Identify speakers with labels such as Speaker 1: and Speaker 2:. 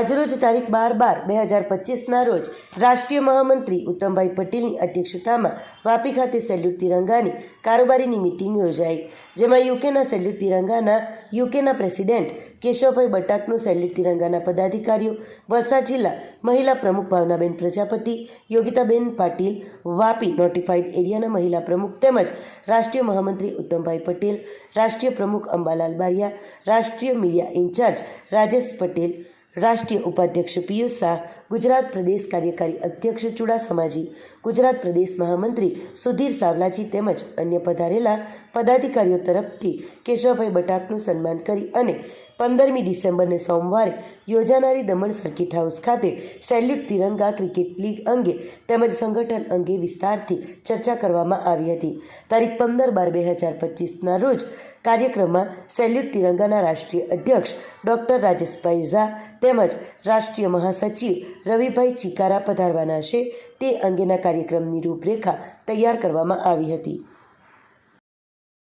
Speaker 1: આજરોજ તારીખ 12/12/2025ના રોજ રાષ્ટ્રીય મહામંત્રી ઉત્તમભાઈ પટેલની અધ્યક્ષતામાં વાપી ખાતે સેલ્યુટ તિરંગાની કારોબારીની મિટિંગ યોજાઈ, જેમાં યુકેના સેલ્યુટ તિરંગાના યુકેના પ્રેસિડેન્ટ કેશવભાઈ બટાકનું સેલ્યુટ તિરંગાના પદાધિકારીઓ, વલસાડ જિલ્લા મહિલા પ્રમુખ ભાવનાબેન પ્રજાપતિ, યોગિતાબેન પાટીલ, વાપી નોટિફાઈડ એરિયાના મહિલા પ્રમુખ તેમજ રાષ્ટ્રીય મહામંત્રી ઉત્તમભાઈ પટેલ, રાષ્ટ્રીય પ્રમુખ અંબાલાલ બારિયા, રાષ્ટ્રીય મીડિયા ઇન્ચાર્જ રાજેશ પટેલ, રાષ્ટ્રીય ઉપાધ્યક્ષ પિયુષ શાહ, ગુજરાત પ્રદેશ કાર્યકારી અધ્યક્ષ ચુડાસમાજી, ગુજરાત પ્રદેશ મહામંત્રી સુધીર સાવલાજી તેમજ અન્ય પધારેલા પદાધિકારીઓ તરફથી કેશવભાઈ બટાકનું સન્માન કરી અને 15મી ડિસેમ્બરને સોમવારે યોજાનારી દમણ સર્કિટ હાઉસ ખાતે સેલ્યુટ તિરંગા ક્રિકેટ લીગ અંગે તેમજ સંગઠન અંગે વિસ્તારથી ચર્ચા કરવામાં આવી હતી. તારીખ 15/12/2025ના રોજ કાર્યક્રમમાં સેલ્યુટ તિરંગાના રાષ્ટ્રીય અધ્યક્ષ ડૉક્ટર રાજેશભાઈ ઝા તેમજ રાષ્ટ્રીય મહાસચિવ રવિભાઈ ચિકારા પધારવાના છે. તે અંગેના કાર્યક્રમની રૂપરેખા તૈયાર કરવામાં આવી હતી.